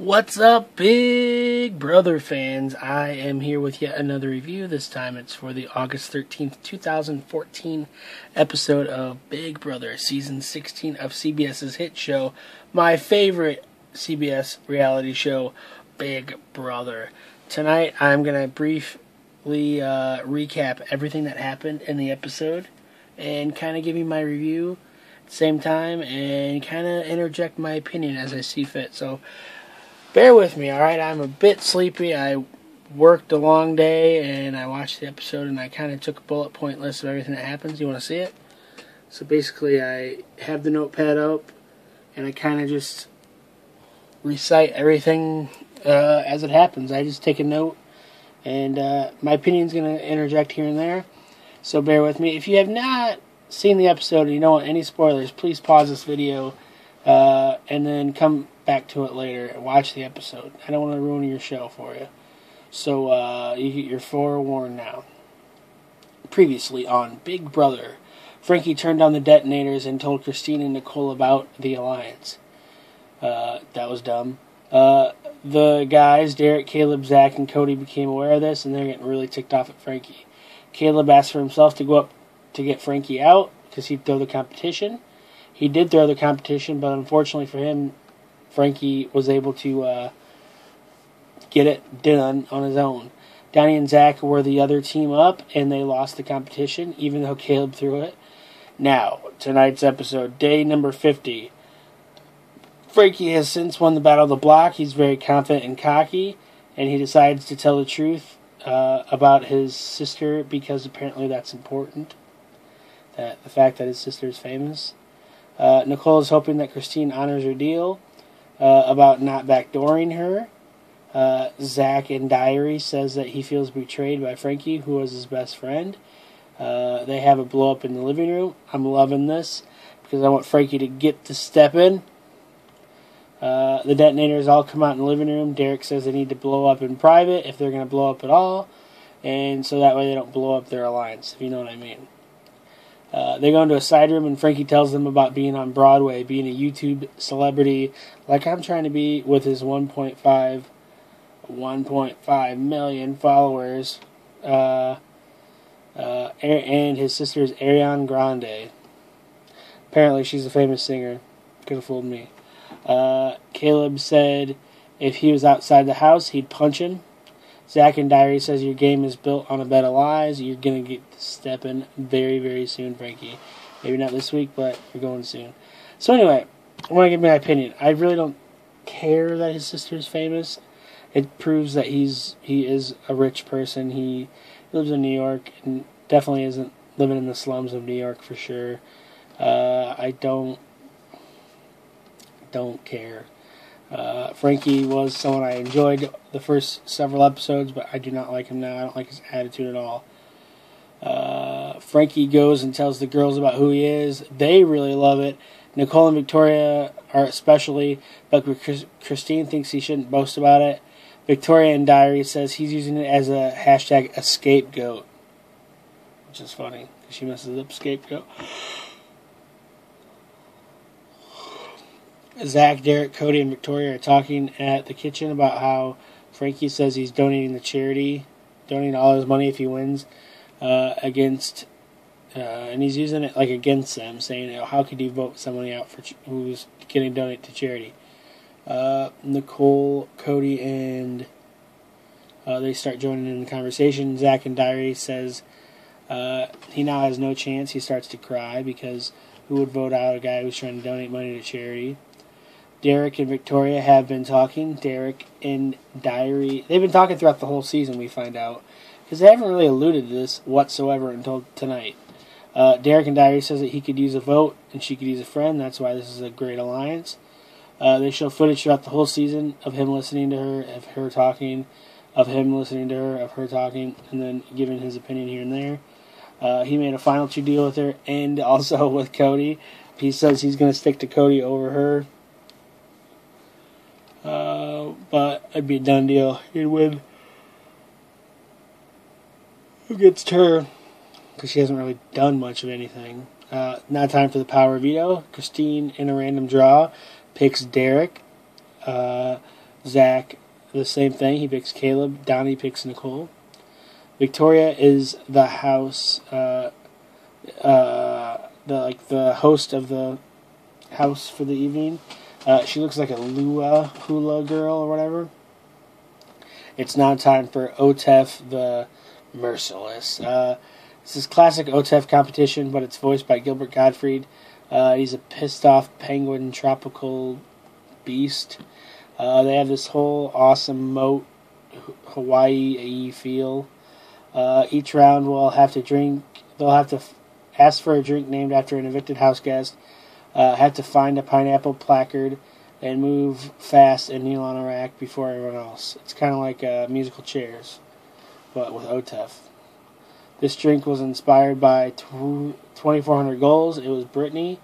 What's up, Big Brother fans? I am here with yet another review. This time it's for the August 13th, 2014 episode of Big Brother, Season 16 of CBS's hit show, my favorite CBS reality show, Big Brother. Tonight I'm going to briefly recap everything that happened in the episode and kind of give you my review at the same time and kind of interject my opinion as I see fit. So bear with me, alright? I'm a bit sleepy. I worked a long day, and I watched the episode, and I kind of took a bullet point list of everything that happens. You want to see it? So basically, I have the notepad up, and I kind of just recite everything as it happens. I just take a note, and my opinion's going to interject here and there. So bear with me. If you have not seen the episode and you don't want any spoilers, please pause this video and then come back to it later and watch the episode. I don't want to ruin your show for you. So you're forewarned now. Previously on Big Brother, Frankie turned on the detonators and told Christine and Nicole about the alliance. That was dumb. The guys, Derek, Caleb, Zach, and Cody became aware of this, and they're getting really ticked off at Frankie. Caleb asked for himself to go up to get Frankie out because he'd throw the competition. He did throw the competition, but unfortunately for him, Frankie was able to get it done on his own. Donny and Zach were the other team up, and they lost the competition, even though Caleb threw it. Now, tonight's episode, day number 50. Frankie has since won the Battle of the Block. He's very confident and cocky, and he decides to tell the truth about his sister, because apparently that's important. The fact that his sister is famous. Nicole is hoping that Christine honors her deal about not backdooring her. Zach in Diary says that he feels betrayed by Frankie, who was his best friend. They have a blow up in the living room. I'm loving this because I want Frankie to get to step in. The detonators all come out in the living room. Derek says they need to blow up in private if they're going to blow up at all, and so that way they don't blow up their alliance, if you know what I mean. They go into a side room, and Frankie tells them about being on Broadway, being a YouTube celebrity, like I'm trying to be with his 1.5 million followers, and his sister's Ariane Grande. Apparently she's a famous singer. Could have fooled me. Caleb said if he was outside the house, he'd punch him. Zach in Diary says your game is built on a bed of lies. You're going to get to step in very, very soon, Frankie. Maybe not this week, but you're going soon. So anyway, I want to give my opinion. I really don't care that his sister is famous. It proves that he is a rich person. He lives in New York and definitely isn't living in the slums of New York for sure. I don't care. Frankie was someone I enjoyed the first several episodes, but I do not like him now. I don't like his attitude at all. Frankie goes and tells the girls about who he is. They really love it. Nicole and Victoria are especially, but Christine thinks he shouldn't boast about it. Victoria in Diary says he's using it as a hashtag a scapegoat, which is funny because she messes up scapegoat. Zach, Derek, Cody, and Victoria are talking at the kitchen about how Frankie says he's donating all his money if he wins, and he's using it like against them, saying, how could you vote somebody out who's getting donated to charity? Nicole, Cody, and they start joining in the conversation. Zach in Diary says he now has no chance. He starts to cry because who would vote out a guy who's trying to donate money to charity? Derek and Victoria have been talking. Derek in Diary, they've been talking throughout the whole season, we find out, because they haven't really alluded to this whatsoever until tonight. Derek in Diary says that he could use a vote and she could use a friend. That's why this is a great alliance. They show footage throughout the whole season of him listening to her, of her talking, of him listening to her, of her talking, and then giving his opinion here and there. He made a final two deal with her and also with Cody. He says he's going to stick to Cody over her. But it'd be a done deal. He'd win. Who gets her? Because she hasn't really done much of anything. Now time for the power veto. Christine, in a random draw, picks Derek. Zach, the same thing. He picks Caleb. Donny picks Nicole. Victoria is the house, the host of the house for the evening. She looks like a hula girl or whatever. It's now time for OTEF the Merciless. This is classic OTEF competition, but it's voiced by Gilbert Gottfried. He's a pissed-off penguin tropical beast. They have this whole awesome moat Hawaii feel. Each round they'll have to ask for a drink named after an evicted house guest, have to find a pineapple placard, and move fast and kneel on a rack before everyone else. It's kind of like musical chairs, but with OTEF. This drink was inspired by 2,400 goals. It was Brittany,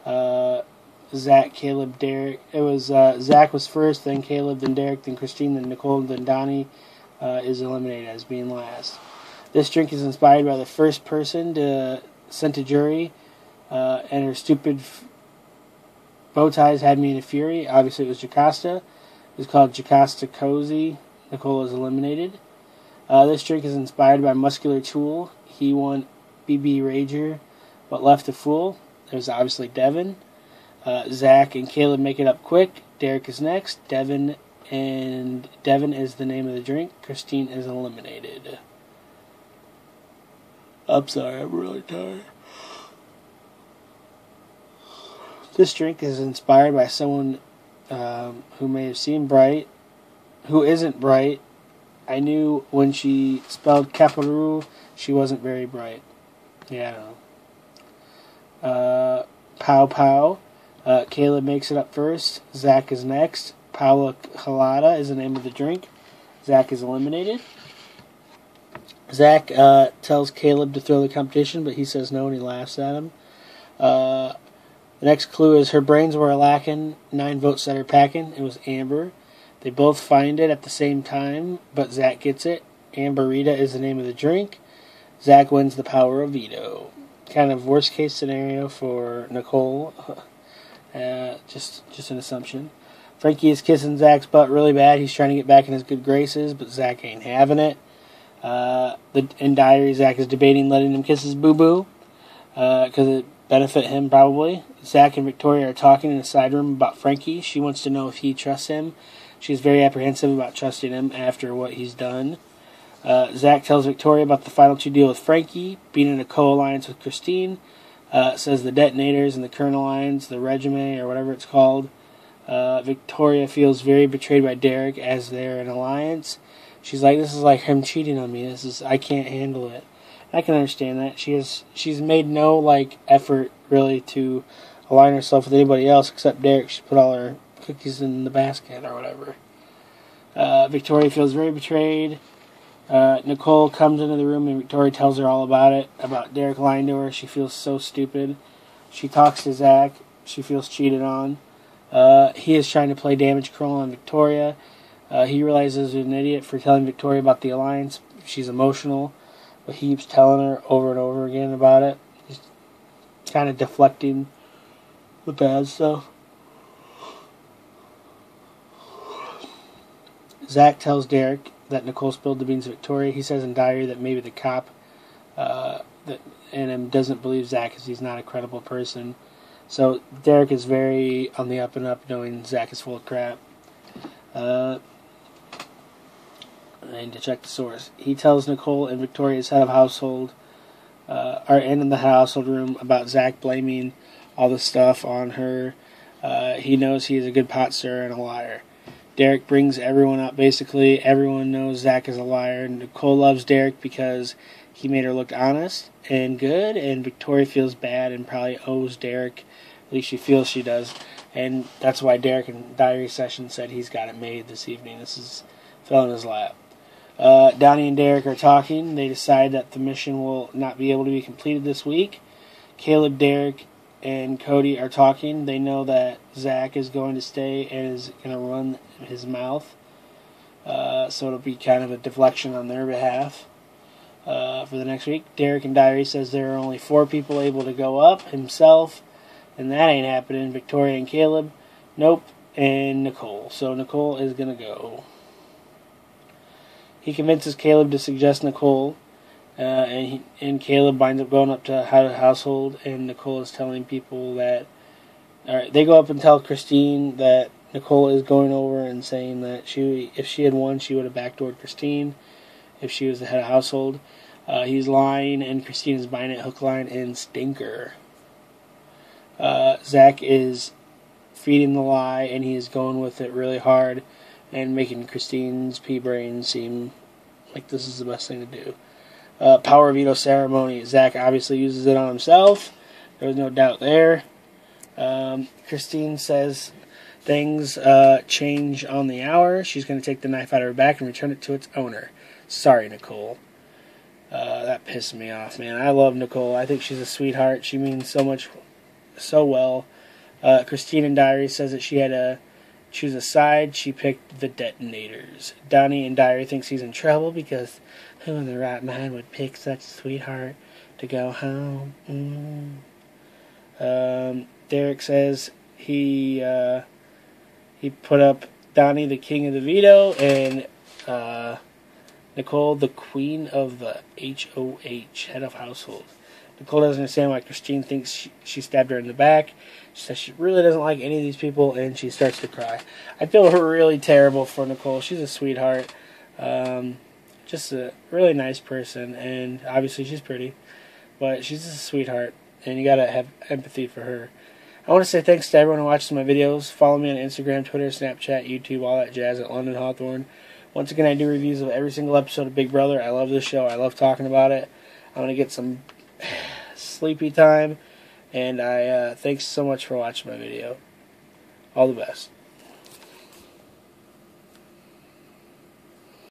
Zach, Caleb, Derek. It was Zach was first, then Caleb, then Derek, then Christine, then Nicole, then Donny is eliminated as being last. This drink is inspired by the first person sent to jury, and her stupid bow ties had me in a fury. Obviously, it was Jocasta. It was called Jocasta Cozy. Nicole is eliminated. This drink is inspired by Muscular Tool. He won BB Rager, but left a fool. There's obviously Devin. Zach and Caleb make it up quick. Derek is next. Devin is the name of the drink. Christine is eliminated. I'm sorry, I'm really tired. This drink is inspired by someone who may have seemed bright, who isn't bright. I knew when she spelled Capital, she wasn't very bright. Yeah, I don't know. Pow Pow. Caleb makes it up first. Zach is next. Paula Colada is the name of the drink. Zach is eliminated. Zach tells Caleb to throw the competition, but he says no and he laughs at him. The next clue is her brains were lacking. 9 votes set her packing. It was Amber. They both find it at the same time, but Zach gets it. Amberita is the name of the drink. Zach wins the power of veto. Kind of worst case scenario for Nicole. Just an assumption. Frankie is kissing Zach's butt really bad. He's trying to get back in his good graces, but Zach ain't having it. In Diary, Zach is debating letting him kiss his boo-boo because it benefit him probably. Zach and Victoria are talking in a side room about Frankie. She wants to know if he trusts him. She's very apprehensive about trusting him after what he's done. Zach tells Victoria about the final 2 deal with Frankie, being in a co-alliance with Christine. Says the detonators and the Colonel lines, the regime or whatever it's called. Victoria feels very betrayed by Derek as they're in alliance. She's like, this is like him cheating on me. I can't handle it. I can understand that. She's made no effort really to align herself with anybody else except Derek. She put all her cookies in the basket or whatever. Victoria feels very betrayed. Nicole comes into the room and Victoria tells her all about it, about Derek lying to her. She feels so stupid. She talks to Zach. She feels cheated on. He is trying to play damage control on Victoria. He realizes he's an idiot for telling Victoria about the alliance. She's emotional, but he keeps telling her over and over again about it. He's kind of deflecting the bad stuff. Zach tells Derek that Nicole spilled the beans to Victoria. He says in Diary that maybe the cop doesn't believe Zach because he's not a credible person. So Derek is very on the up and up, knowing Zach is full of crap. I need to check the source. He tells Nicole and Victoria's head of household, in the household room, about Zach blaming all the stuff on her. He knows he is a good pot stirrer and a liar. Derek brings everyone up. Basically, everyone knows Zach is a liar. Nicole loves Derek because he made her look honest and good, and Victoria feels bad and probably owes Derek. At least she feels she does. And that's why Derek in Diary Session said he's got it made this evening. Fell in his lap. Donny and Derek are talking. They decide that the mission will not be able to be completed this week. Caleb, Derek, and Cody are talking. They know that Zach is going to stay and is going to run his mouth. So it'll be kind of a deflection on their behalf for the next week. Derek in Diary says there are only 4 people able to go up, himself, and that ain't happening. Victoria and Caleb. Nope, and Nicole. So Nicole is going to go. He convinces Caleb to suggest Nicole, and Caleb winds up going up to How to Household, and Nicole is telling people that... Alright, they go up and tell Christine that Nicole is going over and saying that if she had won, she would have backdoored Christine if she was the head of household. He's lying, and Christine is buying it hook, line, and stinker. Zach is feeding the lie, and he is going with it really hard and making Christine's pea brain seem like this is the best thing to do. Power veto ceremony. Zach obviously uses it on himself. There was no doubt there. Christine says things change on the hour. She's going to take the knife out of her back and return it to its owner. Sorry, Nicole. That pissed me off, man. I love Nicole. I think she's a sweetheart. She means so much, so well. Christine in Diary says that she had to choose a side. She picked the detonators. Donny in Diary thinks he's in trouble because who in the right mind would pick such a sweetheart to go home? Derek says he put up Donny, the king of the veto, and Nicole, the queen of the HOH, head of household. Nicole doesn't understand why Christine thinks she stabbed her in the back. She says she really doesn't like any of these people, and she starts to cry. I feel really terrible for Nicole. She's a sweetheart. Just a really nice person, and obviously she's pretty. But she's just a sweetheart, and you gotta have empathy for her. I want to say thanks to everyone who watches my videos. Follow me on Instagram, Twitter, Snapchat, YouTube, all that jazz at London Hawthorne. Once again, I do reviews of every single episode of Big Brother. I love this show. I love talking about it. I'm going to get some sleepy time. And thanks so much for watching my video. All the best.